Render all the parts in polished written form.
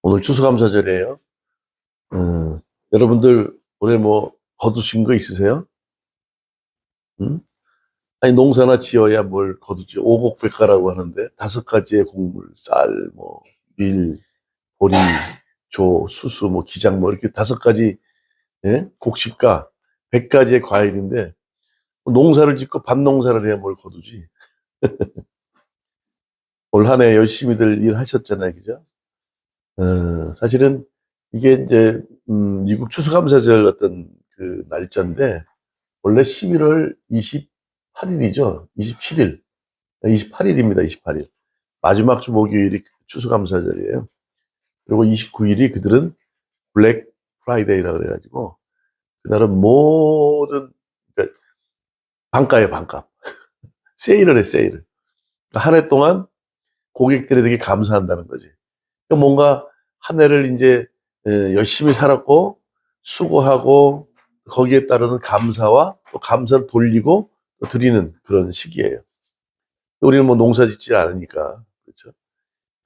오늘 추수감사절이에요. 여러분들 올해 뭐 거두신 거 있으세요? 음? 아니 농사나 지어야 뭘 거두지. 오곡백과라고 하는데 5가지의 곡물, 쌀, 뭐 밀, 보리, 조, 수수, 뭐 기장 뭐 이렇게 5가지 곡식과 100가지의 과일인데 농사를 짓고 밭농사를 해야 뭘 거두지. 올 한 해 열심히들 일하셨잖아요, 그죠? 사실은 이게 이제 미국 추수감사절 어떤 그 날짜인데 원래 11월 28일이죠. 27일. 28일입니다. 28일. 마지막 주 목요일이 추수감사절이에요. 그리고 29일이 그들은 블랙 프라이데이라 그래가지고 그날은 모든 그러니까 반가에 반값 세일을 해 세일을. 한 해 동안 고객들에게 감사한다는 거지. 그러니까 뭔가 한 해를 이제 열심히 살았고 수고하고 거기에 따르는 감사와 또 감사를 돌리고 또 드리는 그런 시기예요. 우리는 뭐 농사 짓지 않으니까 그렇죠.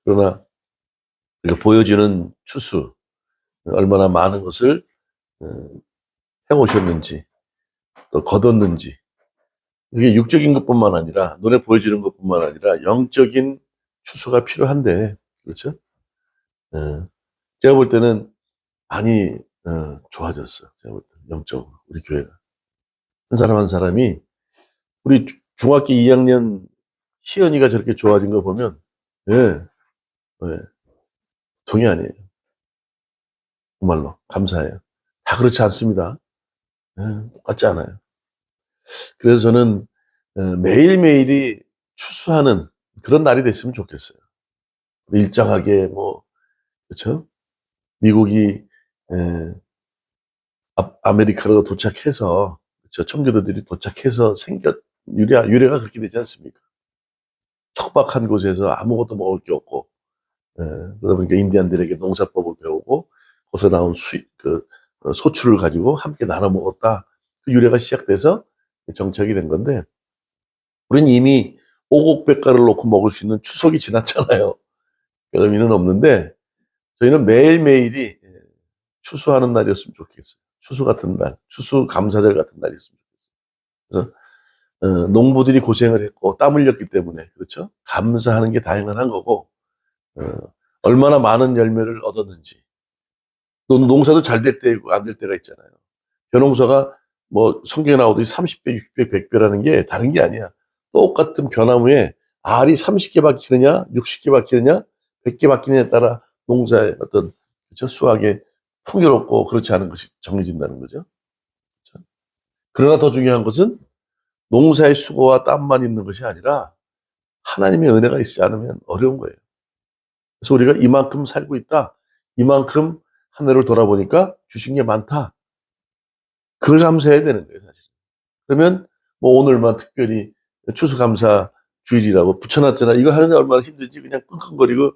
그러나 우리가 보여주는 추수 얼마나 많은 것을 어, 해오셨는지 또 거뒀는지 이게 육적인 것뿐만 아니라 눈에 보여지는 것뿐만 아니라 영적인 추수가 필요한데 그렇죠. 어, 제가 볼 때는 많이 좋아졌어. 제가 볼 때는 영적으로 우리 교회가 한 사람 한 사람이 우리 중학교 2학년 희연이가 저렇게 좋아진 거 보면 예, 예, 동의 아니에요. 정말로 감사해요. 다 그렇지 않습니다. 예, 똑같지 않아요. 그래서 저는 매일매일이 추수하는 그런 날이 됐으면 좋겠어요. 일정하게 뭐 그렇죠? 미국이 아메리카로 도착해서 그렇죠? 청교도들이 도착해서 유래가 그렇게 되지 않습니까? 척박한 곳에서 아무것도 먹을 게 없고 그러다 보니까 인디안들에게 농사법을 배우고 거기서 나온 소출을 가지고 함께 나눠 먹었다. 그 유래가 시작돼서 정착이 된 건데 우리는 이미 오곡백과를 놓고 먹을 수 있는 추석이 지났잖아요. 의미는 없는데 저희는 매일매일이 추수하는 날이었으면 좋겠어요. 추수 같은 날, 추수 감사절 같은 날이었으면 좋겠어요. 그래서 농부들이 고생을 했고 땀 흘렸기 때문에 그렇죠. 감사하는 게 당연한 거고 어, 얼마나 많은 열매를 얻었는지 또 농사도 잘 될 때고 안 될 때가 있잖아요. 벼농사가 뭐 성경에 나오듯이 30배, 60배, 100배라는 게 다른 게 아니야. 똑같은 벼나무에 알이 30개 박히느냐, 60개 박히느냐, 100개 박히느냐에 따라 농사의 어떤 그렇죠? 수확에 풍요롭고 그렇지 않은 것이 정해진다는 거죠. 그렇죠? 그러나 더 중요한 것은 농사의 수고와 땀만 있는 것이 아니라 하나님의 은혜가 있지 않으면 어려운 거예요. 그래서 우리가 이만큼 살고 있다. 이만큼 한 해를 돌아보니까 주신 게 많다. 그걸 감사해야 되는 거예요, 사실. 그러면 뭐 오늘만 특별히 추수감사 주일이라고 붙여놨잖아. 이거 하는데 얼마나 힘든지 그냥 끙끙거리고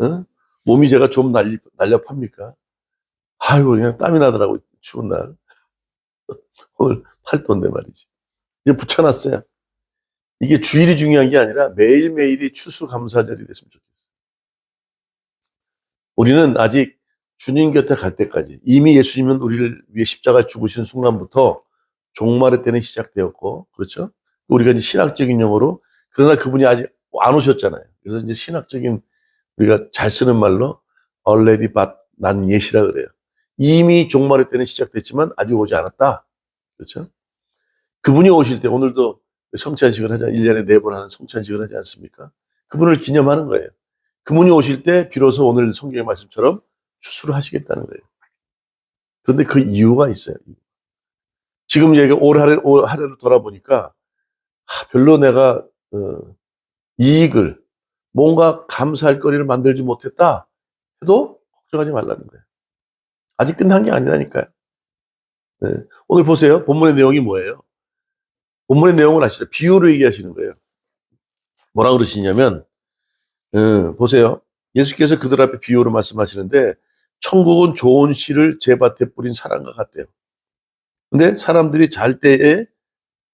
어? 몸이 제가 좀 날려 팝니까? 아이고 그냥 땀이 나더라고 추운 날. 오늘 8도인데 말이지. 이제 붙여놨어요. 이게 주일이 중요한 게 아니라 매일매일이 추수감사절이 됐으면 좋겠어요. 우리는 아직 주님 곁에 갈 때까지 이미 예수님은 우리를 위해 십자가 죽으신 순간부터 종말의 때는 시작되었고 그렇죠? 우리가 이제 신학적인 용어로 그러나 그분이 아직 안 오셨잖아요. 그래서 이제 신학적인 우리가 잘 쓰는 말로 already but 난 yet이라 그래요. 이미 종말의 때는 시작됐지만 아직 오지 않았다. 그렇죠? 그분이 오실 때 오늘도 성찬식을 하자 1년에 4번 하는 성찬식을 하지 않습니까? 그분을 기념하는 거예요. 그분이 오실 때 비로소 오늘 성경의 말씀처럼 추수를 하시겠다는 거예요. 그런데 그 이유가 있어요. 지금 얘가 올 한해를 돌아보니까 별로 내가 이익을 뭔가 감사할 거리를 만들지 못했다 해도 걱정하지 말라는 거예요. 아직 끝난 게 아니라니까요. 네. 오늘 보세요. 본문의 내용이 뭐예요? 본문의 내용을 아시죠? 비유로 얘기하시는 거예요. 뭐라 그러시냐면 보세요. 예수께서 그들 앞에 비유로 말씀하시는데 천국은 좋은 씨를 제 밭에 뿌린 사람과 같대요. 근데 사람들이 잘 때에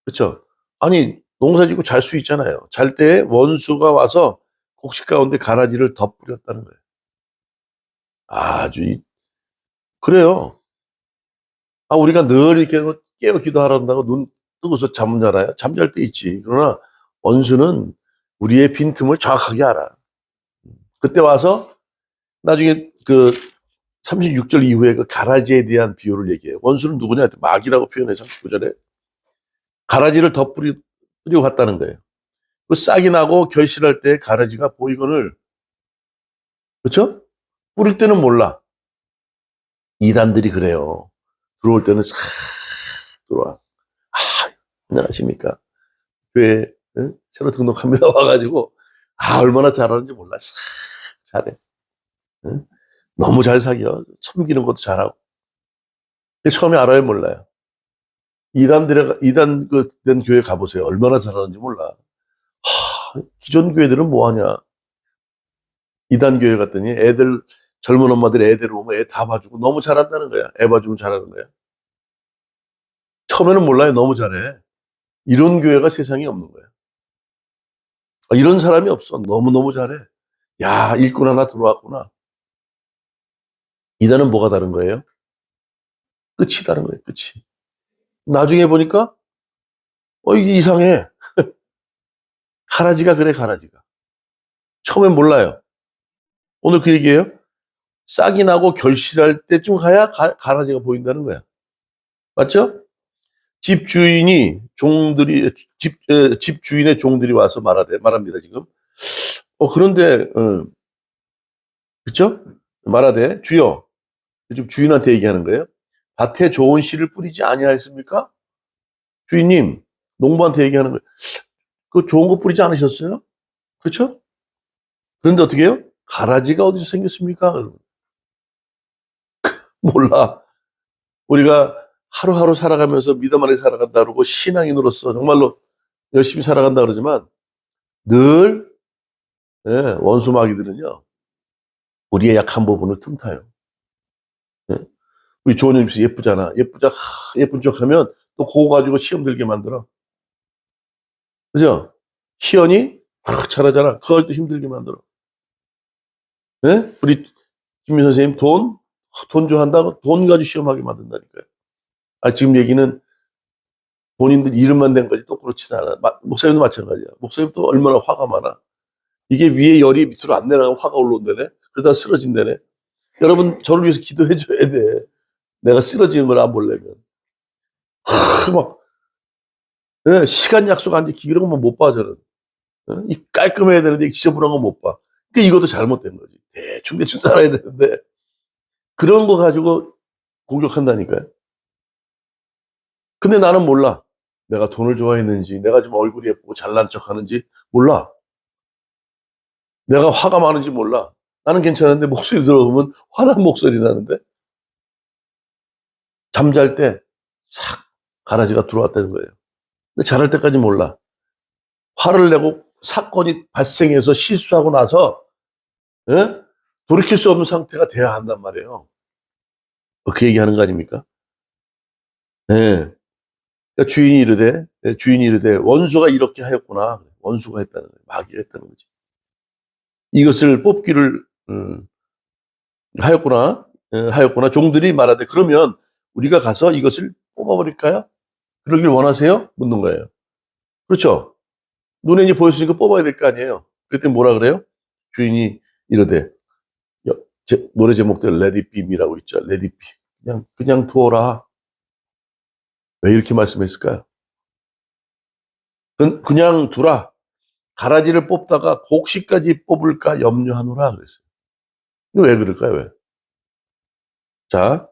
그렇죠? 아니 농사짓고 잘 수 있잖아요. 잘 때에 원수가 와서 곡식 가운데 가라지를 더 뿌렸다는 거예요. 아주, 그래요. 우리가 늘 이렇게 깨어 기도하란다고 눈 뜨고서 잠 자나요? 잠잘 때 있지. 그러나 원수는 우리의 빈틈을 정확하게 알아. 그때 와서 나중에 그 36절 이후에 그 가라지에 대한 비유를 얘기해요. 원수는 누구냐? 마귀라고 표현해서 39절에 가라지를 더 뿌리고 갔다는 거예요. 그 싹이 나고 결실할 때 가라지가 보이거늘, 그렇죠? 뿌릴 때는 몰라. 이단들이 그래요. 들어올 때는 싹 들어와. 아, 안녕하십니까? 교회 새로 등록합니다 와가지고 얼마나 잘하는지 몰라. 싹 잘해. 응? 너무 잘 사겨. 섬기는 것도 잘하고. 처음에 알아요, 몰라요. 이단 된 교회 가보세요. 얼마나 잘하는지 몰라. 기존 교회들은 뭐 하냐? 이단 교회 갔더니 젊은 엄마들 애 데려오면 애 다 봐주고 너무 잘한다는 거야. 애 봐주면 잘하는 거야. 처음에는 몰라요. 너무 잘해. 이런 교회가 세상에 없는 거야. 이런 사람이 없어. 너무너무 잘해. 야, 일꾼 하나 들어왔구나. 이단은 뭐가 다른 거예요? 끝이 다른 거예요. 끝이. 나중에 보니까 이게 이상해. 가라지가 그래, 가라지가. 처음엔 몰라요. 오늘 그 얘기예요. 싹이 나고 결실할 때쯤 가야 가라지가 보인다는 거야. 맞죠? 집 주인의 종들이 와서 말합니다, 지금. 그런데, 그쵸? 말하되, 주여. 지금 주인한테 얘기하는 거예요. 밭에 좋은 씨를 뿌리지 아니하였습니까? 주인님, 농부한테 얘기하는 거예요. 그 좋은 거 뿌리지 않으셨어요? 그렇죠? 그런데 어떻게 해요? 가라지가 어디서 생겼습니까? 몰라. 우리가 하루하루 살아가면서 믿음 안에 살아간다 그러고 신앙인으로서 정말로 열심히 살아간다 그러지만 늘 원수 마귀들은요. 우리의 약한 부분을 틈타요. 예? 우리 조원님 씨 예쁘잖아. 예쁜 척하면 또 그거 가지고 시험 들게 만들어. 그죠? 희연이 잘하잖아. 그거 가지고 힘들게 만들어. 예? 우리 김민 선생님 돈 좋아한다고 돈 가지고 시험하게 만든다니까요. 지금 얘기는 본인들 이름만 낸 거지 또 그렇지는 않아. 목사님도 마찬가지야. 목사님 또 얼마나 화가 많아. 이게 위에 열이 밑으로 안 내려가면 화가 올라온다네. 그러다 쓰러진다네. 여러분 저를 위해서 기도해 줘야 돼. 내가 쓰러지는 걸 안 보려면. 막 시간 약속 안 지키고 이런 거못 봐 저는. 이 깔끔해야 되는데 지저분한 거 못 봐. 그러니까 이것도 잘못된 거지. 대충 살아야 되는데 그런 거 가지고 공격한다니까요. 근데 나는 몰라. 내가 돈을 좋아했는지, 내가 좀 얼굴이 예쁘고 잘난 척 하는지 몰라. 내가 화가 많은지 몰라. 나는 괜찮은데 목소리 들어보면 화난 목소리 나는데 잠잘 때 싹 가라지가 들어왔다는 거예요. 근데 잘할 때까지 몰라. 화를 내고 사건이 발생해서 실수하고 나서 돌이킬 수 없는 상태가 돼야 한단 말이에요. 그 얘기하는 거 아닙니까? 예. 그러니까 주인이 이르되 원수가 이렇게 하였구나. 원수가 했다는 거예요. 마귀가 했다는 거지. 이것을 뽑기를 하였구나. 종들이 말하되 그러면 우리가 가서 이것을 뽑아버릴까요? 그러길 원하세요? 묻는 거예요. 그렇죠? 눈에 이제 보였으니까 뽑아야 될 거 아니에요. 그때 뭐라 그래요? 주인이 이르되 노래 제목대로 Let it be me라고 있죠. Let it be. 그냥 두어라. 왜 이렇게 말씀했을까요? 그냥 두라. 가라지를 뽑다가 곡식까지 뽑을까 염려하노라 그랬어요. 이거 왜 그럴까요? 왜? 자,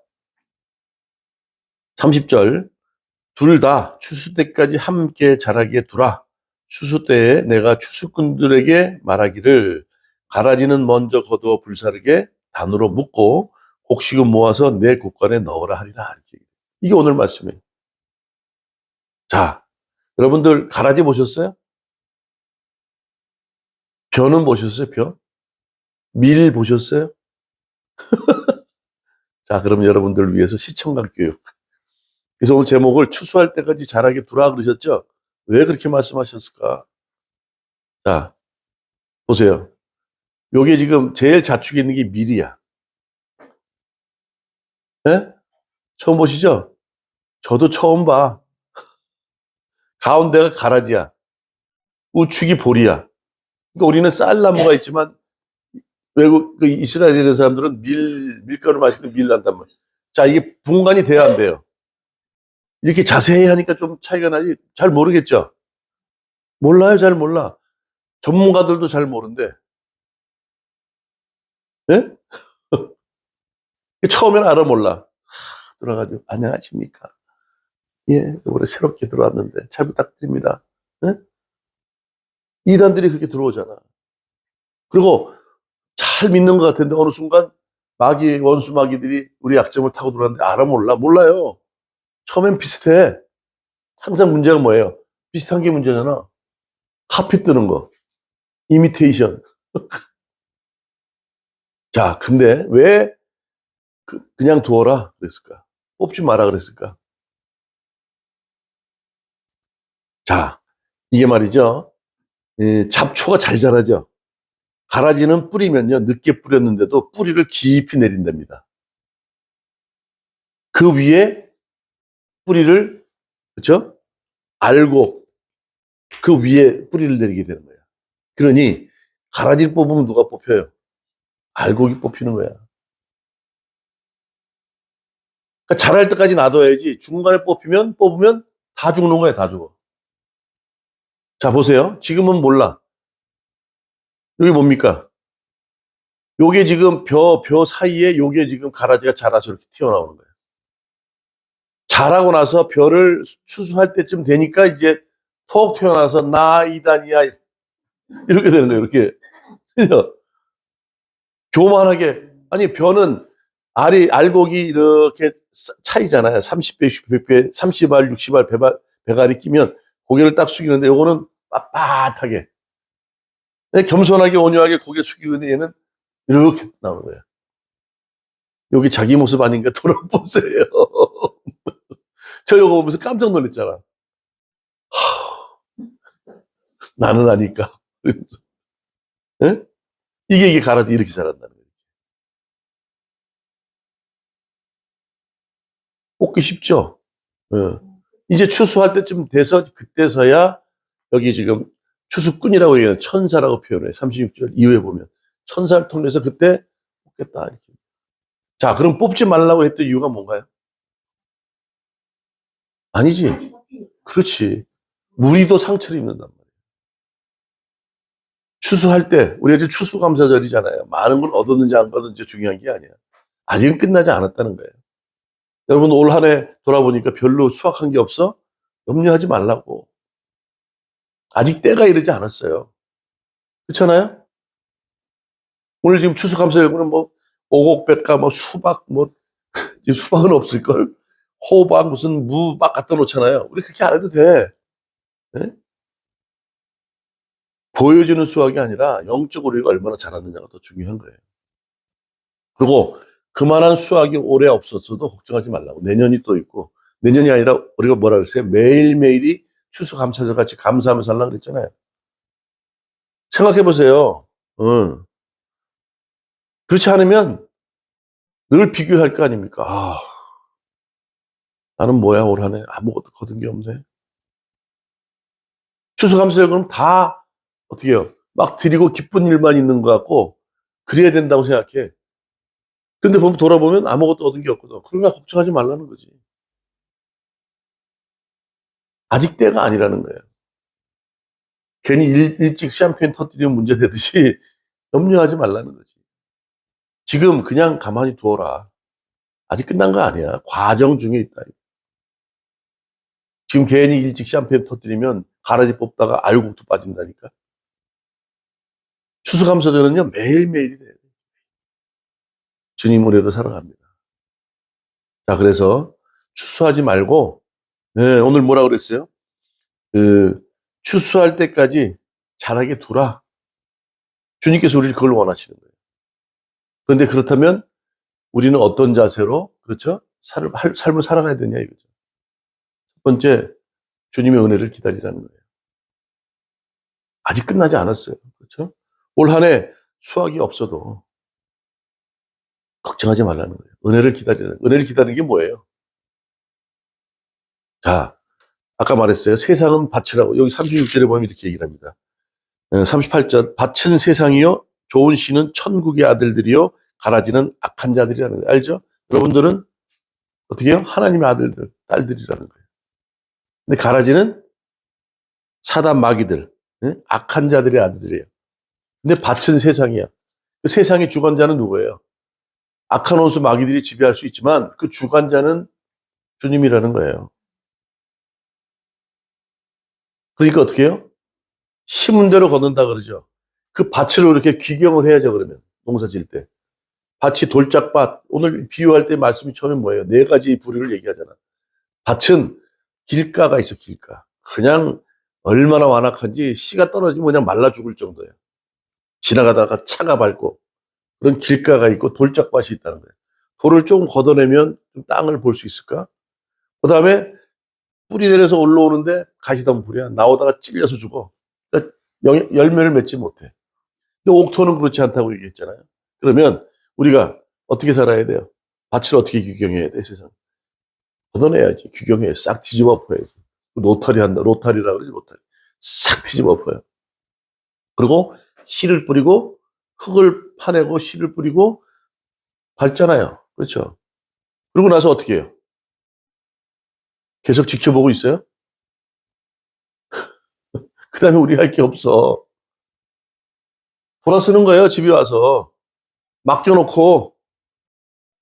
30절. 둘 다 추수 때까지 함께 자라게 두라. 추수 때에 내가 추수꾼들에게 말하기를 가라지는 먼저 거두어 불사르게 단으로 묶고 곡식은 모아서 내 곳간에 넣으라 하리라. 이게 오늘 말씀이에요. 자, 여러분들 가라지 보셨어요? 벼는 보셨어요? 벼? 밀 보셨어요? 자, 그럼 여러분들을 위해서 시청각 교육. 그래서 오늘 제목을 추수할 때까지 자라게 두라 그러셨죠? 왜 그렇게 말씀하셨을까? 자, 보세요. 요게 지금 제일 자축에 있는 게 밀이야. 예? 처음 보시죠? 저도 처음 봐. 가운데가 가라지야. 우측이 볼이야. 그러니까 우리는 쌀나무가 있지만 외국 그 이스라엘에 있는 사람들은 밀가루 마시는 밀 난단 말이야. 자, 이게 분간이 돼야 안 돼요. 이렇게 자세히 하니까 좀 차이가 나지. 잘 모르겠죠? 몰라요, 잘 몰라. 전문가들도 잘 모른대. 예? 처음에는 알아 몰라. 들어가지고 안녕하십니까? 예, 이번에 새롭게 들어왔는데 잘 부탁드립니다. 예? 이단들이 그렇게 들어오잖아. 그리고 잘 믿는 것 같은데 어느 순간 원수 마귀들이 우리 약점을 타고 들어왔는데 알아 몰라? 몰라요. 처음엔 비슷해. 항상 문제가 뭐예요? 비슷한 게 문제잖아. 카피 뜨는 거. 이미테이션. 자, 근데 왜 그냥 두어라 그랬을까? 뽑지 마라 그랬을까? 자, 이게 말이죠. 잡초가 잘 자라죠. 가라지는 뿌리면요, 늦게 뿌렸는데도 뿌리를 깊이 내린답니다. 그 위에 뿌리를, 그렇죠? 알고 그 위에 뿌리를 내리게 되는 거야. 그러니 가라지를 뽑으면 누가 뽑혀요? 알곡이 뽑히는 거야. 그러니까 자랄 때까지 놔둬야지 중간에 뽑으면 다 죽는 거야, 다 죽어. 자, 보세요. 지금은 몰라. 여기 뭡니까? 요게 지금 벼 사이에 요게 지금 가라지가 자라서 이렇게 튀어나오는 거예요. 자라고 나서 벼를 추수할 때쯤 되니까 이제 톡 튀어나와서 나 이단이야 이렇게 되는 거예요. 이렇게 교만하게 아니 벼는 알곡이 이렇게 차이잖아요. 30배, 60배, 30알, 60알 배갈이 끼면 고개를 딱 숙이는데 요거는 빳빳하게 겸손하게 온유하게 고개 숙이는데 얘는 이렇게 나오는 거예요. 여기 자기 모습 아닌가 돌아보세요. 저 이거 보면서 깜짝 놀랐잖아. 나는 아니까. 그러면서. 예? 이게 가라지 이렇게 자란다는 거예요. 뽑기 쉽죠? 예. 이제 추수할 때쯤 돼서 그때서야 여기 지금 추수꾼이라고 얘기하는 천사라고 표현해. 36절 이후에 보면. 천사를 통해서 그때 뽑겠다. 이렇게. 자, 그럼 뽑지 말라고 했던 이유가 뭔가요? 아니지. 그렇지. 무리도 상처를 입는단 말이에요. 추수할 때, 우리가 지금 추수감사절이잖아요. 많은 걸 얻었는지 안 얻었는지 중요한 게 아니야. 아직은 끝나지 않았다는 거예요. 여러분 올 한 해 돌아보니까 별로 수확한 게 없어? 염려하지 말라고. 아직 때가 이르지 않았어요. 그렇잖아요? 오늘 지금 추수감사절은 뭐 오곡백과 뭐 수박 뭐 지금 수박은 없을걸? 호박 무슨 무 막 갖다 놓잖아요. 우리 그렇게 안 해도 돼. 네? 보여주는 수확이 아니라 영적으로 우리가 얼마나 잘하느냐가 더 중요한 거예요. 그리고 그만한 수확이 올해 없었어도 걱정하지 말라고. 내년이 또 있고 내년이 아니라 우리가 뭐라 그랬어요? 매일매일이 추수감사절 같이 감사하면서 하려고 그랬잖아요. 생각해 보세요. 그렇지 않으면 늘 비교할 거 아닙니까? 아, 나는 뭐야, 올 한 해 아무것도 거둔 게 없네. 추수감사절 그럼 다 어떻게 해요? 막 드리고 기쁜 일만 있는 것 같고 그래야 된다고 생각해. 근데 보면 돌아보면 아무것도 얻은 게 없거든. 그러나 걱정하지 말라는 거지. 아직 때가 아니라는 거예요. 괜히 일찍 샴페인 터뜨리면 문제 되듯이 염려하지 말라는 거지. 지금 그냥 가만히 두어라. 아직 끝난 거 아니야. 과정 중에 있다. 지금 괜히 일찍 샴페인 터뜨리면 가라지 뽑다가 알곡도 빠진다니까. 추수감사절은요 매일매일이 돼요. 주님 은혜로 살아갑니다. 자, 그래서 추수하지 말고 오늘 뭐라 그랬어요? 그 추수할 때까지 자라게 두라. 주님께서 우리를 그걸 원하시는 거예요. 그런데 그렇다면 우리는 어떤 자세로 그렇죠? 삶을 살아가야 되냐 이거죠. 첫 번째 주님의 은혜를 기다리라는 거예요. 아직 끝나지 않았어요. 그렇죠? 올 한 해 수확이 없어도 걱정하지 말라는 거예요. 은혜를 기다리는. 은혜를 기다리는 게 뭐예요? 자, 아까 말했어요. 세상은 밭이라고. 여기 36절에 보면 이렇게 얘기를 합니다. 38절. 밭은 세상이요. 좋은 씨는 천국의 아들들이요. 가라지는 악한 자들이라는 거예요. 알죠? 여러분들은 어떻게 해요? 하나님의 아들들, 딸들이라는 거예요. 근데 가라지는 사단 마귀들, 악한 자들의 아들들이에요. 근데 밭은 세상이야. 그 세상의 주관자는 누구예요? 악한 원수 마귀들이 지배할 수 있지만 그 주관자는 주님이라는 거예요. 그러니까 어떻게 해요? 심은 대로 걷는다 그러죠. 그 밭을 이렇게 귀경을 해야죠, 그러면. 농사 지을 때. 밭이 돌짝밭. 오늘 비유할 때 말씀이 처음에 뭐예요? 네 가지 부류를 얘기하잖아. 밭은 길가가 있어, 길가. 그냥 얼마나 완악한지 씨가 떨어지면 그냥 말라 죽을 정도예요. 지나가다가 차가 밟고 그런 길가가 있고 돌짝밭이 있다는 거예요. 돌을 조금 걷어내면 좀 땅을 볼 수 있을까? 그 다음에 뿌리 내려서 올라오는데 가시덤불이야. 나오다가 찔려서 죽어. 그러니까 열매를 맺지 못해. 근데 옥토는 그렇지 않다고 얘기했잖아요. 그러면 우리가 어떻게 살아야 돼요? 밭을 어떻게 규경해야 돼, 세상? 걷어내야지. 규경해. 싹 뒤집어 엎어야지. 로타리 한다. 로타리라고 그러지, 로타리. 싹 뒤집어 엎어요. 그리고 씨를 뿌리고 흙을 파내고 씨를 뿌리고 밟잖아요. 그렇죠? 그러고 나서 어떻게 해요? 계속 지켜보고 있어요? 그 다음에 우리 할 게 없어. 돌아서는 거예요, 집에 와서. 맡겨놓고,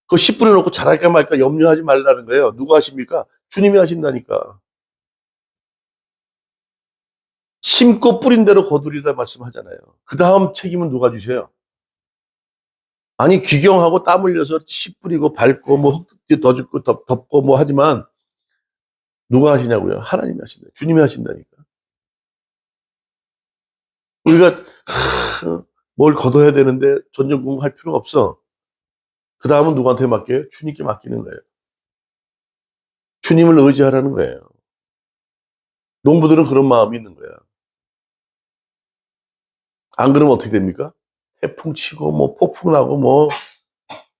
그거 씨 뿌려놓고 잘할까 말까 염려하지 말라는 거예요. 누가 하십니까? 주님이 하신다니까. 심고 뿌린 대로 거두리라 말씀하잖아요. 그 다음 책임은 누가 주세요? 아니, 귀경하고 땀 흘려서 씨 뿌리고 밟고, 뭐, 흙 더 줍고 덮고 뭐 하지만, 누가 하시냐고요? 하나님이 하신다. 주님이 하신다니까. 우리가, 뭘 걷어야 되는데 전전긍긍할 필요가 없어. 그 다음은 누구한테 맡겨요? 주님께 맡기는 거예요. 주님을 의지하라는 거예요. 농부들은 그런 마음이 있는 거야. 안 그러면 어떻게 됩니까? 태풍 치고 뭐 폭풍 나고 뭐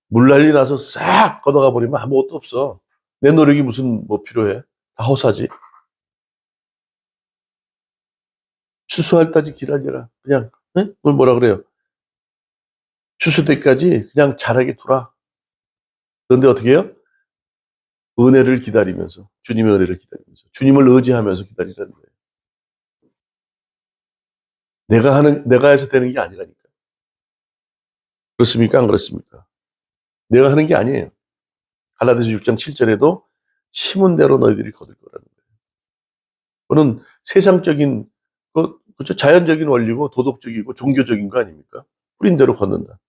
물난리 나서 싹 걷어가 버리면 아무것도 없어. 내 노력이 무슨 뭐 필요해? 다 허사지. 추수할 때까지 기다려라. 그냥 그걸 뭐라 그래요? 추수 때까지 그냥 자라게 두라. 그런데 어떻게 해요? 은혜를 기다리면서 주님의 은혜를 기다리면서 주님을 의지하면서 기다리라는 거예요. 내가 해서 되는 게 아니라니까. 그렇습니까? 안 그렇습니까? 내가 하는 게 아니에요. 갈라디아서 6장 7절에도 심은 대로 너희들이 거둘 거라는 거예요. 그거는 세상적인 그렇죠? 자연적인 원리고 도덕적이고 종교적인 거 아닙니까? 뿌린 대로 걷는다.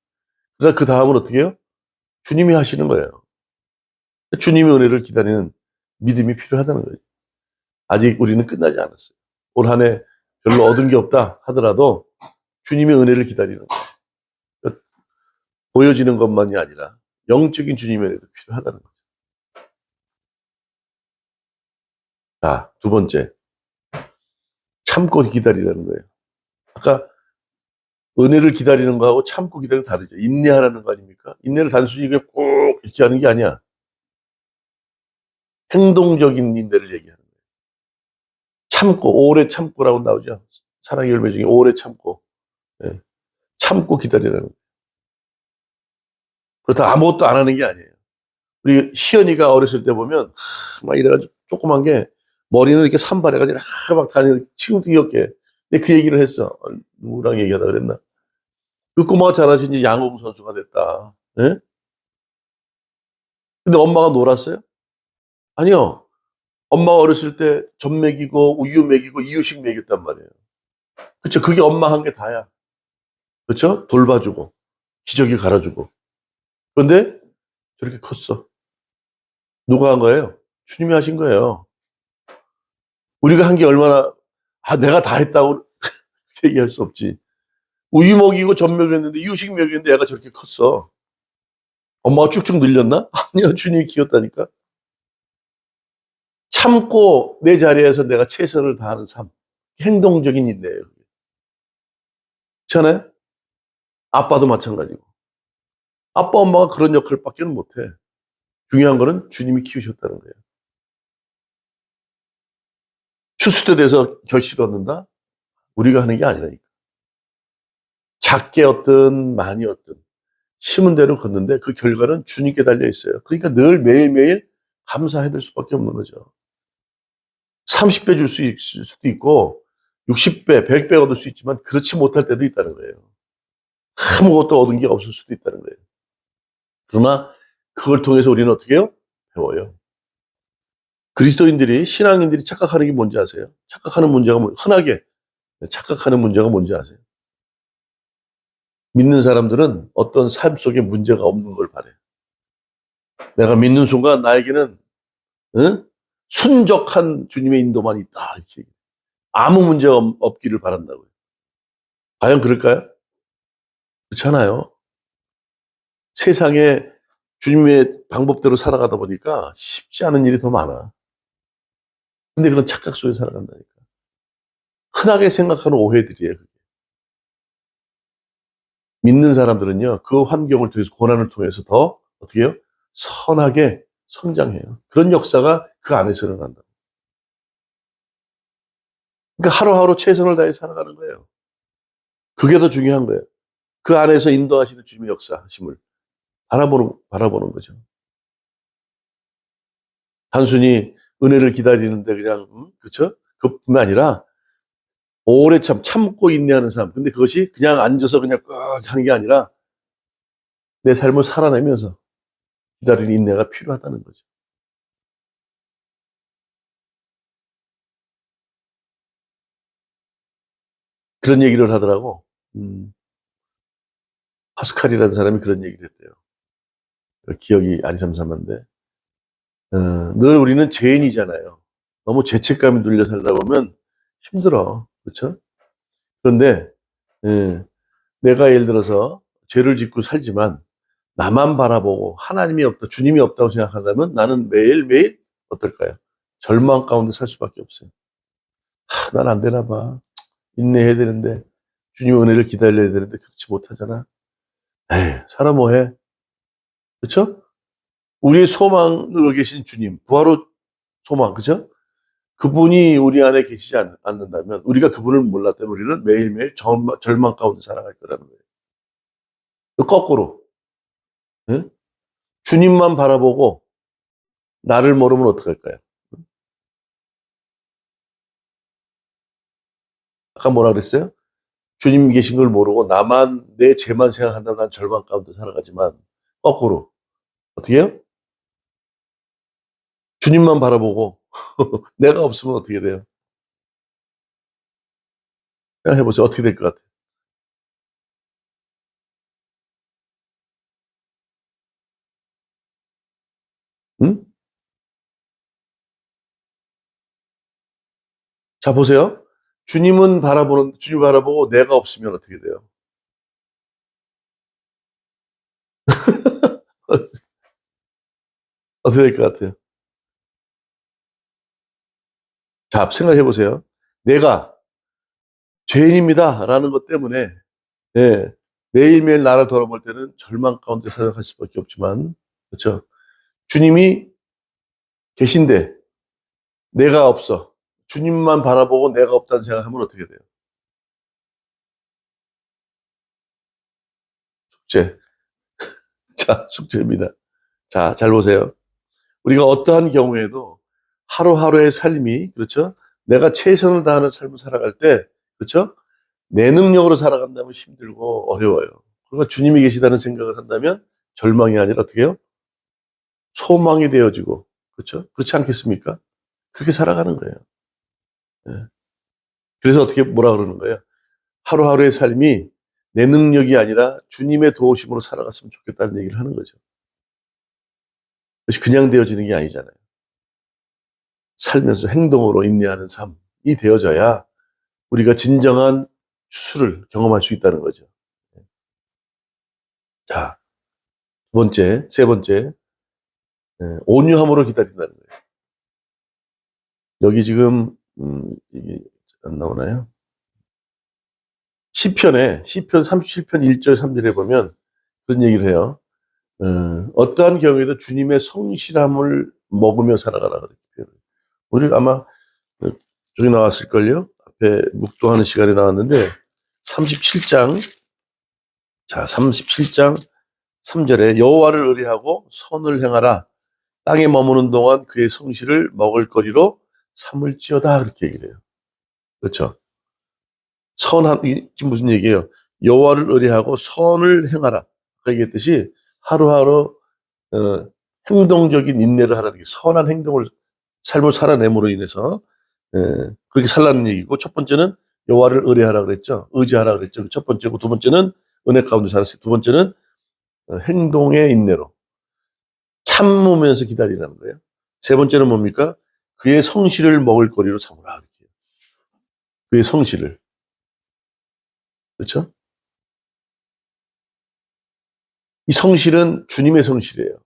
그러나 그 다음은 어떻게 해요? 주님이 하시는 거예요. 주님의 은혜를 기다리는 믿음이 필요하다는 거예요. 아직 우리는 끝나지 않았어요. 올 한 해 별로 얻은 게 없다 하더라도 주님의 은혜를 기다리는 거예요. 그러니까 보여지는 것만이 아니라 영적인 주님의 은혜도 필요하다는 거죠. 자, 두 번째. 참고 기다리라는 거예요. 아까 은혜를 기다리는 거하고 참고 기다리는 거 다르죠. 인내하라는 거 아닙니까? 인내를 단순히 꼭 이렇게 하는 게 아니야. 행동적인 인내를 얘기하는 거예요. 참고, 오래 참고라고 나오죠. 사랑의 열매 중에 오래 참고. 예. 참고 기다리라는 거예요. 그렇다고 아무것도 안 하는 게 아니에요. 우리 시연이가 어렸을 때 보면, 막 이래가지고 조그만 게, 머리는 이렇게 산발해가지고, 막 다니는, 지금도 귀엽게. 근데 그 얘기를 했어. 누구랑 얘기하다 그랬나? 그 꼬마가 자라신 지 양궁 선수가 됐다. 예? 근데 엄마가 놀았어요? 아니요. 엄마가 어렸을 때 젖 먹이고 우유 먹이고 이유식 먹였단 말이에요. 그쵸? 그게 엄마 한 게 다야. 그쵸? 돌봐주고 기저귀 갈아주고. 그런데 저렇게 컸어. 누가 한 거예요? 주님이 하신 거예요. 우리가 한 게 얼마나 내가 다 했다고 얘기할 수 없지. 우유 먹이고 젖 먹였는데 이유식 먹였는데 애가 저렇게 컸어. 엄마가 쭉쭉 늘렸나? 아니요. 주님이 키웠다니까. 참고 내 자리에서 내가 최선을 다하는 삶. 행동적인 인내예요. 그렇잖아요? 아빠도 마찬가지고. 아빠, 엄마가 그런 역할밖에 못해. 중요한 거는 주님이 키우셨다는 거예요. 추수때 돼서 결실을 얻는다? 우리가 하는 게 아니라니까. 작게 얻든 많이 얻든 심은 대로 걷는데 그 결과는 주님께 달려 있어요. 그러니까 늘 매일매일 감사해야 될 수밖에 없는 거죠. 30배 줄 수 있을 수도 있고 60배, 100배 얻을 수 있지만 그렇지 못할 때도 있다는 거예요. 아무것도 얻은 게 없을 수도 있다는 거예요. 그러나 그걸 통해서 우리는 어떻게 해요? 배워요. 그리스도인들이, 신앙인들이 착각하는 게 뭔지 아세요? 착각하는 문제가 흔하게 착각하는 문제가 뭔지 아세요? 믿는 사람들은 어떤 삶 속에 문제가 없는 걸 바래요. 내가 믿는 순간 나에게는 응? 순적한 주님의 인도만 있다. 이렇게. 아무 문제 없기를 바란다고요. 과연 그럴까요? 그렇잖아요. 세상에 주님의 방법대로 살아가다 보니까 쉽지 않은 일이 더 많아. 근데 그런 착각 속에 살아간다니까. 흔하게 생각하는 오해들이에요. 믿는 사람들은요, 그 환경을 통해서, 고난을 통해서 더, 어떻게 해요? 선하게 성장해요. 그런 역사가 그 안에서 일어난다. 그러니까 하루하루 최선을 다해 살아가는 거예요. 그게 더 중요한 거예요. 그 안에서 인도하시는 주님의 역사심을 바라보는 거죠. 단순히 은혜를 기다리는데 그냥, 그렇죠? 그뿐만 아니라 오래 참고 인내하는 삶. 근데 그것이 그냥 앉아서 그냥 꾹 하는 게 아니라 내 삶을 살아내면서 기다리는 인내가 필요하다는 거죠. 그런 얘기를 하더라고. 파스칼이라는 사람이 그런 얘기를 했대요. 기억이 아리삼삼한데, 늘 우리는 죄인이잖아요. 너무 죄책감이 눌려 살다 보면 힘들어. 그렇죠? 그런데 내가 예를 들어서 죄를 짓고 살지만 나만 바라보고 하나님이 없다, 주님이 없다고 생각한다면 나는 매일매일 어떨까요? 절망 가운데 살 수밖에 없어요. 난 안 되나 봐. 인내해야 되는데, 주님의 은혜를 기다려야 되는데 그렇지 못하잖아. 에이, 사람 뭐해? 그렇죠? 우리의 소망으로 계신 주님, 부활의 소망, 그죠? 그분이 우리 안에 계시지 않는다면, 우리가 그분을 몰랐다면 우리는 매일매일 절망 가운데 살아갈 거라는 거예요. 거꾸로, 응? 주님만 바라보고 나를 모르면 어떡할까요? 아까 뭐라 그랬어요? 주님 계신 걸 모르고 나만, 내 죄만 생각한다면 난 절망 가운데 살아가지만, 거꾸로, 어떻게 해요? 주님만 바라보고 내가 없으면 어떻게 돼요? 생각해보세요. 어떻게 될 것 같아요? 응? 자, 보세요. 주님 바라보고 내가 없으면 어떻게 돼요? 어떻게 될 것 같아요? 자, 생각해 보세요. 내가 죄인입니다. 라는 것 때문에, 예, 매일매일 나를 돌아볼 때는 절망 가운데 살아갈 수밖에 없지만, 그렇죠? 주님이 계신데, 내가 없어. 주님만 바라보고 내가 없다는 생각하면 어떻게 돼요? 숙제. 자, 숙제입니다. 자, 잘 보세요. 우리가 어떠한 경우에도 하루하루의 삶이, 그렇죠? 내가 최선을 다하는 삶을 살아갈 때, 그렇죠? 내 능력으로 살아간다면 힘들고 어려워요. 그러니까 주님이 계시다는 생각을 한다면 절망이 아니라 어떻게 해요? 소망이 되어지고, 그렇죠? 그렇지 않겠습니까? 그렇게 살아가는 거예요. 예. 그래서 어떻게 뭐라 그러는 거예요? 하루하루의 삶이 내 능력이 아니라 주님의 도우심으로 살아갔으면 좋겠다는 얘기를 하는 거죠. 그것이 그냥 되어지는 게 아니잖아요. 살면서 행동으로 인내하는 삶이 되어져야 우리가 진정한 수를 경험할 수 있다는 거죠. 자, 세 번째, 온유함으로 기다린다는 거예요. 여기 지금 이게 안 나오나요? 시편 37편 1절 3절에 보면 그런 얘기를 해요. 어떠한 경우에도 주님의 성실함을 먹으며 살아가라 그렇게 표현해요. 우리 아마 저기 나왔을걸요? 앞에 묵도하는 시간에 나왔는데 37장, 자 37장 3절에 여호와를 의뢰하고 선을 행하라. 땅에 머무는 동안 그의 성실을 먹을 거리로 삼을지어다 그렇게 얘기를 해요. 그렇죠? 선한 이게 무슨 얘기예요? 여호와를 의뢰하고 선을 행하라. 아까 얘기했듯이 하루하루 행동적인 인내를 하라는 게 선한 행동을 삶을 살아냄으로 인해서 그렇게 살라는 얘기고 첫 번째는 여호와를 의뢰하라 그랬죠. 의지하라 그랬죠. 첫 번째고 두 번째는 은혜 가운데 살았어요. 두 번째는 행동의 인내로 참으면서 기다리라는 거예요. 세 번째는 뭡니까? 그의 성실을 먹을 거리로 삼으라. 이렇게. 그의 성실을. 그렇죠? 이 성실은 주님의 성실이에요.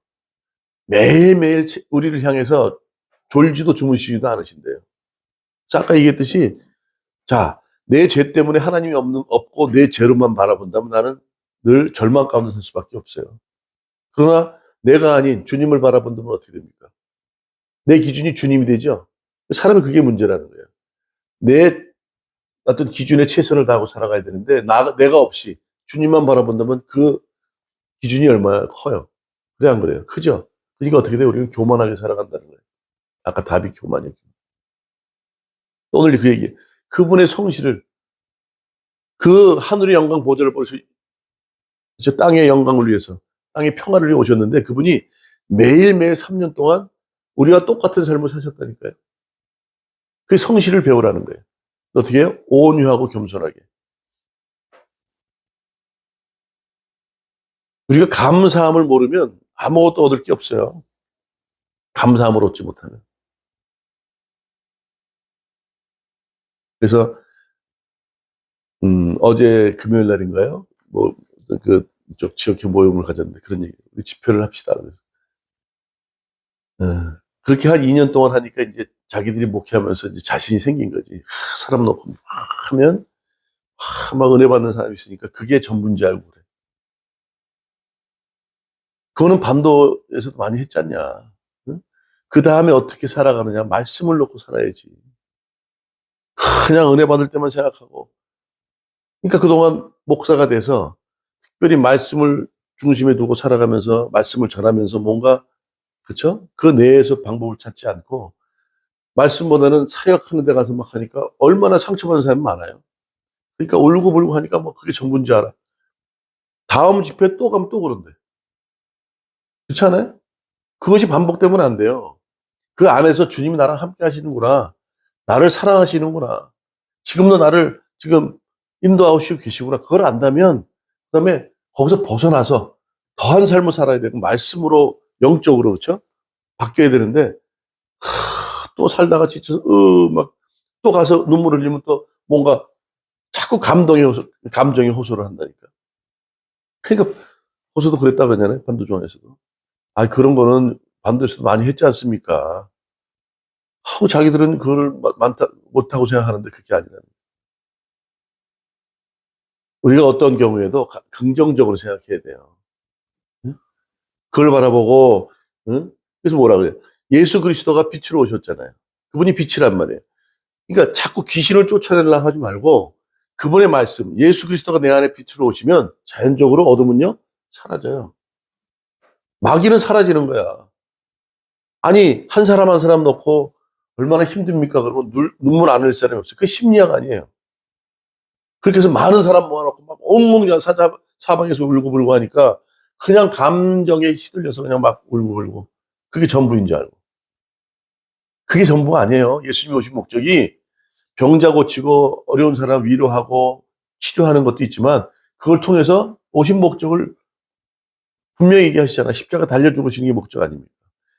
매일매일 우리를 향해서 졸지도 주무시지도 않으신대요. 자, 아까 얘기했듯이 자, 내 죄 때문에 하나님이 없고 내 죄로만 바라본다면 나는 늘 절망 가운데 설 수밖에 없어요. 그러나 내가 아닌 주님을 바라본다면 어떻게 됩니까? 내 기준이 주님이 되죠? 사람이 그게 문제라는 거예요. 내 어떤 기준에 최선을 다하고 살아가야 되는데 내가 없이 주님만 바라본다면 그 기준이 얼마나 커요. 그래 안 그래요? 크죠? 그러니까 어떻게 돼요? 우리는 교만하게 살아간다는 거예요. 아까 답이 교만이에요. 오늘 그 얘기. 그분의 성실을 그 하늘의 영광 보좌를 보여서 저 땅의 영광을 위해서 땅의 평화를 위해 오셨는데 그분이 매일매일 3년 동안 우리와 똑같은 삶을 사셨다니까요. 그 성실을 배우라는 거예요. 어떻게 해요? 온유하고 겸손하게. 우리가 감사함을 모르면 아무것도 얻을 게 없어요. 감사함을 얻지 못하면. 그래서 어제 금요일 날인가요? 뭐 그쪽 지역회 모임을 가졌는데 그런 얘기. 우리 집회를 합시다. 그래서 그렇게 한 2년 동안 하니까 이제 자기들이 목회하면서 이제 자신이 생긴 거지. 사람 놓고 막 하면 막 은혜 받는 사람이 있으니까 그게 전부인지 알고 그래. 그거는 반도에서도 많이 했잖냐. 응? 그 다음에 어떻게 살아가느냐. 말씀을 놓고 살아야지. 그냥 은혜 받을 때만 생각하고. 그러니까 그동안 목사가 돼서 특별히 말씀을 중심에 두고 살아가면서 말씀을 전하면서 뭔가 그렇죠? 그 내에서 방법을 찾지 않고 말씀보다는 사역하는 데 가서 막 하니까 얼마나 상처받는 사람이 많아요. 그러니까 울고불고 하니까 뭐 그게 전부인 줄 알아. 다음 집회 또 가면 또 그런데. 그렇지 않아요? 그것이 반복되면 안 돼요. 그 안에서 주님이 나랑 함께 하시는구나. 나를 사랑하시는구나. 지금도 나를 지금 인도하고 계시구나. 그걸 안다면 그다음에 거기서 벗어나서 더한 삶을 살아야 되고 말씀으로 영적으로 그렇죠? 바뀌어야 되는데 또 살다가 지쳐서 막 또 가서 눈물 흘리면 또 뭔가 자꾸 감정이 호소를 한다니까. 그러니까 호소도 그랬다 그러잖아요. 반도종에서도. 아 그런 거는 반도에서도 많이 했지 않습니까? 하고 자기들은 그걸 많다 못하고 생각하는데 그게 아니라 우리가 어떤 경우에도 긍정적으로 생각해야 돼요. 응? 그걸 바라보고 응? 그래서 뭐라 그래요? 예수 그리스도가 빛으로 오셨잖아요. 그분이 빛이란 말이에요. 그러니까 자꾸 귀신을 쫓아내려고 하지 말고 그분의 말씀, 예수 그리스도가 내 안에 빛으로 오시면 자연적으로 어둠은요 사라져요. 마귀는 사라지는 거야. 아니 한 사람 한 사람 놓고 얼마나 힘듭니까? 그러면 눈물 안 흘릴 사람이 없어요. 그게 심리학 아니에요. 그렇게 해서 많은 사람 모아놓고 막 엉망진창 사방에서 울고불고 하니까 그냥 감정에 휘둘려서 그냥 막 울고불고 그게 전부인 줄 알고. 그게 전부가 아니에요. 예수님이 오신 목적이 병자 고치고 어려운 사람 위로하고 치료하는 것도 있지만 그걸 통해서 오신 목적을 분명히 얘기하시잖아. 십자가 달려 죽으시는 게 목적 아닙니까?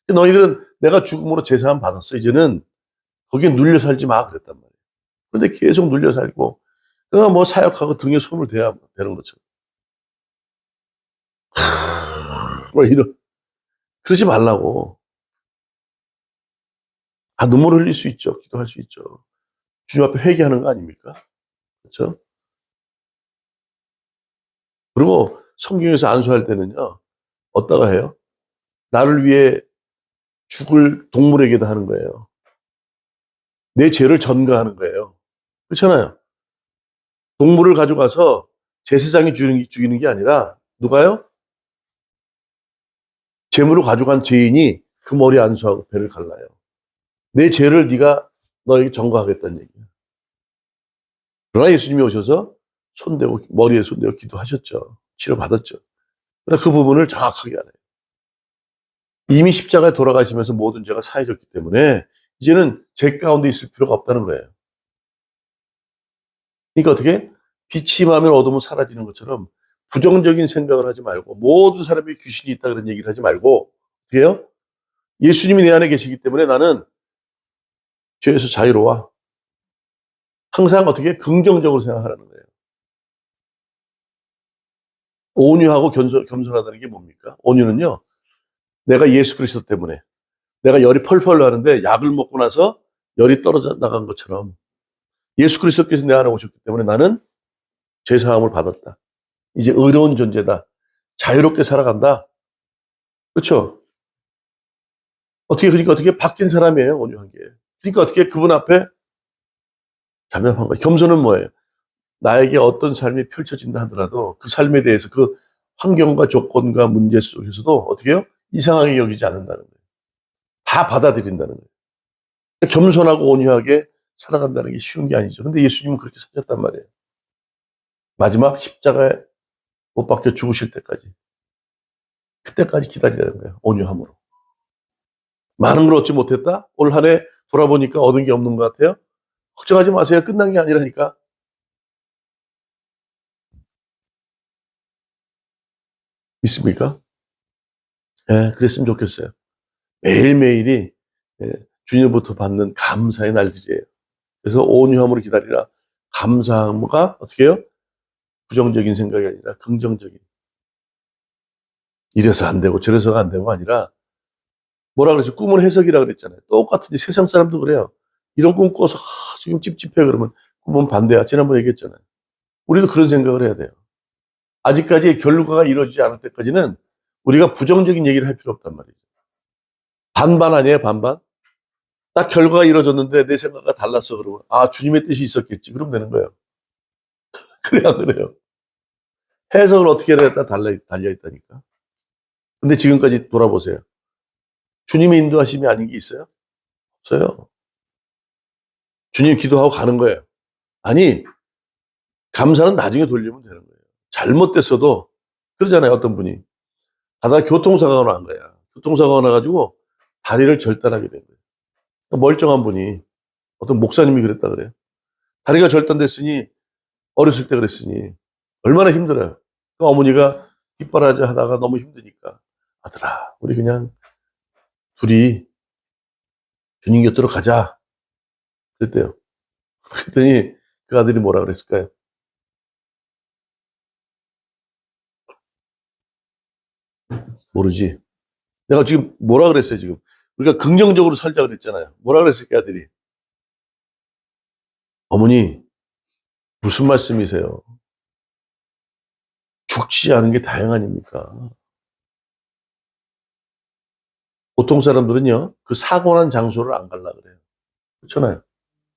너희들은 내가 죽음으로 제사함 받았어. 이제는 거기에 눌려 살지 마. 그랬단 말이에요. 그런데 계속 눌려 살고 그냥 뭐 사역하고 등에 손을 대야 되는 것처럼. 뭐 이런 그러지 말라고. 눈물 흘릴 수 있죠. 기도할 수 있죠. 주님 앞에 회개하는 거 아닙니까? 그렇죠? 그리고 성경에서 안수할 때는요. 어디다가 해요? 나를 위해 죽을 동물에게도 하는 거예요. 내 죄를 전가하는 거예요. 그렇잖아요. 동물을 가져가서 제사장이 죽이는 게 아니라 누가요? 재물을 가져간 죄인이 그 머리 안수하고 배를 갈라요. 내 죄를 네가 너에게 전가하겠다는 얘기예요. 그러나 예수님이 오셔서 손대고 머리에 손대고 기도하셨죠. 치료받았죠. 그러나 그 부분을 정확하게 알아요. 이미 십자가에 돌아가시면서 모든 죄가 사해졌기 때문에 이제는 죄 가운데 있을 필요가 없다는 거예요. 그러니까 어떻게? 빛이 임하면 어둠은 사라지는 것처럼 부정적인 생각을 하지 말고 모든 사람이 귀신이 있다 그런 얘기를 하지 말고 어떻게 해요? 예수님이 내 안에 계시기 때문에 나는 죄에서 자유로워. 항상 어떻게 긍정적으로 생각하라는 거예요. 온유하고 겸손하다는 게 뭡니까? 온유는요. 내가 예수 그리스도 때문에 내가 열이 펄펄 나는데 약을 먹고 나서 열이 떨어져 나간 것처럼 예수 그리스도께서 내 안에 오셨기 때문에 나는 죄사함을 받았다. 이제 의로운 존재다. 자유롭게 살아간다. 그렇죠? 그러니까 어떻게 바뀐 사람이에요, 온유한 게. 그러니까 어떻게 그분 앞에 잠잠한 거예요. 겸손은 뭐예요? 나에게 어떤 삶이 펼쳐진다 하더라도 그 삶에 대해서 그 환경과 조건과 문제 속에서도 어떻게 해요? 이상하게 여기지 않는다는 거예요. 다 받아들인다는 거예요. 겸손하고 온유하게 살아간다는 게 쉬운 게 아니죠. 근데 예수님은 그렇게 사셨단 말이에요. 마지막 십자가에 못 박혀 죽으실 때까지. 그때까지 기다리라는 거예요. 온유함으로. 많은 걸 얻지 못했다? 올 한 해 돌아보니까 얻은 게 없는 것 같아요? 걱정하지 마세요. 끝난 게 아니라니까. 있습니까? 예, 그랬으면 좋겠어요. 매일매일이 예, 주님부터 받는 감사의 날들이에요. 그래서 온유함으로 기다리라. 감사함과 어떻게 해요? 부정적인 생각이 아니라 긍정적인. 이래서 안 되고 저래서가 안 되고 아니라 뭐라 그러죠? 꿈은 해석이라 그랬잖아요. 똑같은 세상 사람도 그래요. 이런 꿈 꿔서 지금 찝찝해 그러면 꿈은 반대야. 지난번에 얘기했잖아요. 우리도 그런 생각을 해야 돼요. 아직까지 결과가 이루어지지 않을 때까지는 우리가 부정적인 얘기를 할 필요 없단 말이에요. 반반 아니에요, 반반? 딱 결과가 이루어졌는데 내 생각과 달랐어 그러면 주님의 뜻이 있었겠지. 그럼 되는 거예요. 그래야 그래요. 해석을 어떻게 해야 다 달려있다니까. 근데 지금까지 돌아보세요. 주님의 인도하심이 아닌 게 있어요? 없어요. 주님 기도하고 가는 거예요. 아니, 감사는 나중에 돌리면 되는 거예요. 잘못됐어도, 그러잖아요, 어떤 분이. 가다가 교통사고가 난 거야. 교통사고가 나가지고 다리를 절단하게 된 거예요. 멀쩡한 분이, 어떤 목사님이 그랬다 그래요. 다리가 절단됐으니, 어렸을 때 그랬으니, 얼마나 힘들어요. 그 어머니가 뒷바라지 하다가 너무 힘드니까, 아들아, 우리 그냥 둘이 주님 곁으로 가자. 그랬대요. 그랬더니 그 아들이 뭐라 그랬을까요? 모르지. 내가 지금 뭐라 그랬어요, 지금. 우리가 긍정적으로 살자 그랬잖아요. 뭐라 그랬을까, 아들이. 어머니, 무슨 말씀이세요? 죽지 않은 게 다행 아닙니까? 보통 사람들은요, 그 사고 난 장소를 안 갈라 그래요. 그렇잖아요.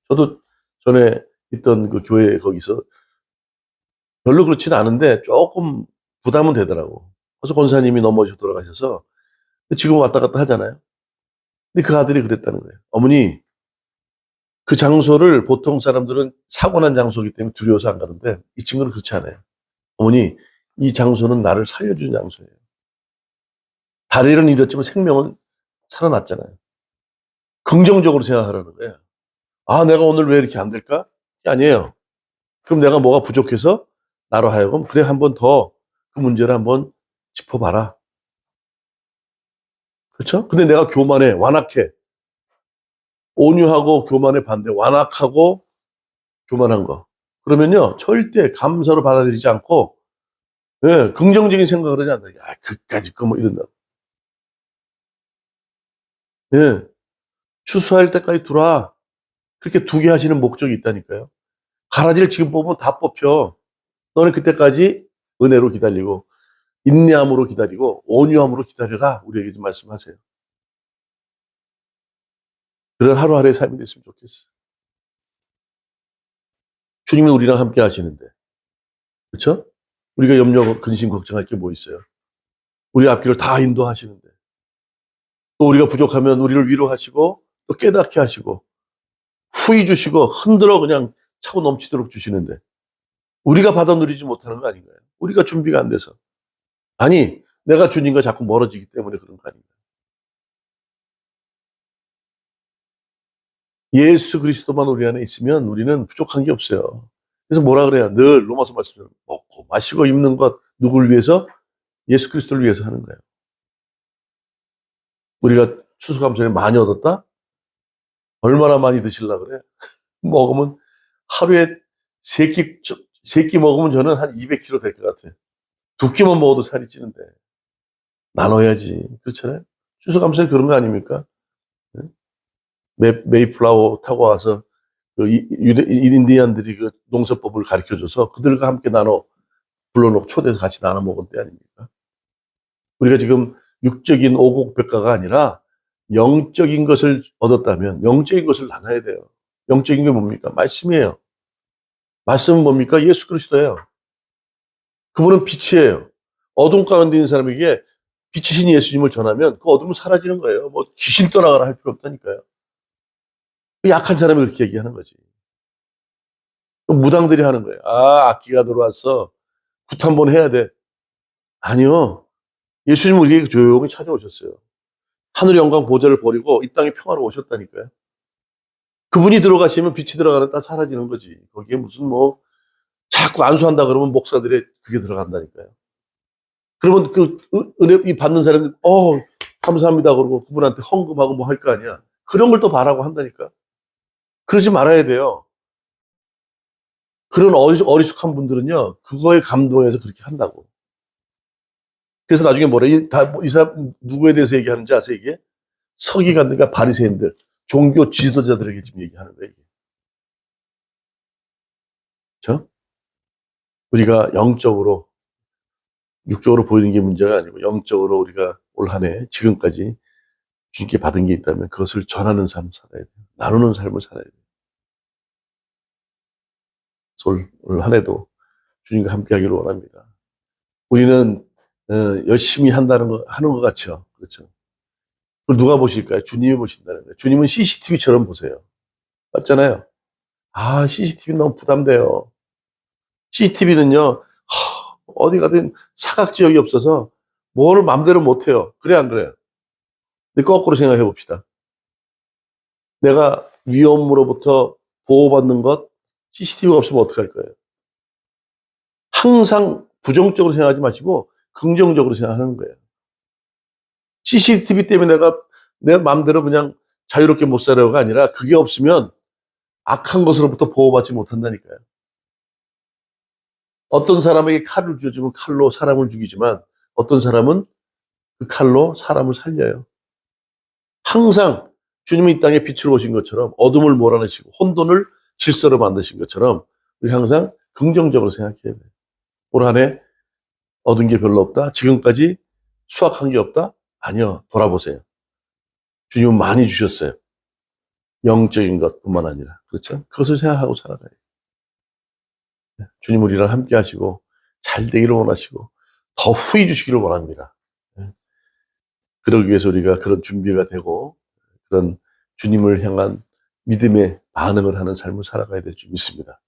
저도 전에 있던 그 교회 거기서 별로 그렇지는 않은데 조금 부담은 되더라고. 그래서 권사님이 넘어져 돌아가셔서 지금 왔다 갔다 하잖아요. 근데 그 아들이 그랬다는 거예요. 어머니, 그 장소를 보통 사람들은 사고 난 장소이기 때문에 두려워서 안 가는데 이 친구는 그렇지 않아요. 어머니, 이 장소는 나를 살려준 장소예요. 다리는 잃었지만 생명은 살아났잖아요. 긍정적으로 생각하라는 거예요. 내가 오늘 왜 이렇게 안 될까? 그게 아니에요. 그럼 내가 뭐가 부족해서 나로 하여금 그래 한 번 더 그 문제를 한번 짚어봐라. 그렇죠? 근데 내가 교만해, 완악해. 온유하고 교만의 반대, 완악하고 교만한 거. 그러면요, 절대 감사로 받아들이지 않고, 예, 긍정적인 생각을 하지 않는다. 그까짓 거 뭐 이런다. 예, 추수할 때까지 두라. 그렇게 두게 하시는 목적이 있다니까요. 가라지를 지금 뽑으면 다 뽑혀. 너는 그때까지 은혜로 기다리고, 인내함으로 기다리고 온유함으로 기다려라. 우리에게 좀 말씀하세요. 그런 하루하루의 삶이 됐으면 좋겠어요. 주님은 우리랑 함께 하시는데, 그렇죠? 우리가 염려, 근심, 걱정할 게 뭐 있어요? 우리 앞길을 다 인도하시는데, 또 우리가 부족하면 우리를 위로하시고 또 깨닫게 하시고 후히 주시고 흔들어 그냥 차고 넘치도록 주시는데, 우리가 받아 누리지 못하는 거 아닌가요? 우리가 준비가 안 돼서. 아니, 내가 주님과 자꾸 멀어지기 때문에 그런 거 아닌가요? 예수 그리스도만 우리 안에 있으면 우리는 부족한 게 없어요. 그래서 뭐라 그래요? 늘 로마서 말씀처럼 먹고 마시고 입는 것 누구를 위해서? 예수 그리스도를 위해서 하는 거예요. 우리가 추수감사를 많이 얻었다? 얼마나 많이 드실라 그래? 먹으면 하루에 세 끼 먹으면 저는 한 200kg 될 것 같아요. 2끼만 먹어도 살이 찌는데 나눠야지. 그렇잖아요. 추수감사에 그런 거 아닙니까? 메이플라워 타고 와서 그 인디안들이 그 농사법을 가르쳐줘서 그들과 함께 불러놓고 초대해서 같이 나눠 먹은 때 아닙니까? 우리가 지금 육적인 오곡백과가 아니라 영적인 것을 얻었다면 영적인 것을 나눠야 돼요. 영적인 게 뭡니까? 말씀이에요. 말씀은 뭡니까? 예수 그리스도예요. 그분은 빛이에요. 어둠 가운데 있는 사람에게 빛이신 예수님을 전하면 그 어둠은 사라지는 거예요. 뭐 귀신 떠나가라 할 필요 없다니까요. 약한 사람이 그렇게 얘기하는 거지. 무당들이 하는 거예요. 아, 악기가 들어왔어. 굿 한번 해야 돼. 아니요. 예수님은 우리에게 조용히 찾아오셨어요. 하늘의 영광 보좌를 버리고 이 땅에 평화로 오셨다니까요. 그분이 들어가시면 빛이 들어가는 딱 사라지는 거지. 거기에 무슨 뭐 자꾸 안수한다 그러면 목사들의 그게 들어간다니까요. 그러면 그 은혜 받는 사람들 감사합니다 그러고 그분한테 헌금하고 뭐 할 거 아니야. 그런 걸 또 바라고 한다니까. 그러지 말아야 돼요. 그런 어리숙한 분들은요, 그거에 감동해서 그렇게 한다고. 그래서 나중에 뭐래? 이 사람 누구에 대해서 얘기하는지 아세요, 이게? 서기관들과 바리새인들, 종교 지도자들에게 지금 얘기하는 거예요, 이게. 그렇죠? 우리가 영적으로, 육적으로 보이는 게 문제가 아니고 영적으로 우리가 올 한 해 지금까지 주님께 받은 게 있다면 그것을 전하는 삶을 살아야 돼요. 나누는 삶을 살아야 돼요. 올 한 해도 주님과 함께 하기를 원합니다. 우리는 열심히 하는 것 같죠. 그렇죠. 그걸 누가 보실까요? 주님이 보신다는 거예요. 주님은 CCTV처럼 보세요. 맞잖아요. 아, CCTV 너무 부담돼요. CCTV는요, 어디 가든 사각지역이 없어서 뭐를 마음대로 못해요. 그래, 안 그래요? 근데 거꾸로 생각해 봅시다. 내가 위험으로부터 보호받는 것, CCTV가 없으면 어떡할 거예요? 항상 부정적으로 생각하지 마시고 긍정적으로 생각하는 거예요. CCTV 때문에 내가 내 마음대로 그냥 자유롭게 못 살아요가 아니라 그게 없으면 악한 것으로부터 보호받지 못한다니까요. 어떤 사람에게 칼을 쥐어주면 칼로 사람을 죽이지만 어떤 사람은 그 칼로 사람을 살려요. 항상 주님이 이 땅에 빛으로 오신 것처럼 어둠을 몰아내시고 혼돈을 질서로 만드신 것처럼 우리 항상 긍정적으로 생각해야 돼요. 올 한 해 얻은 게 별로 없다? 지금까지 수확한 게 없다? 아니요. 돌아보세요. 주님은 많이 주셨어요. 영적인 것뿐만 아니라. 그렇죠? 그것을 생각하고 살아가요. 주님 우리랑 함께 하시고 잘 되기를 원하시고 더 후히 주시기를 원합니다. 그러기 위해서 우리가 그런 준비가 되고 그런 주님을 향한 믿음의 반응을 하는 삶을 살아가야 될 줄 믿습니다.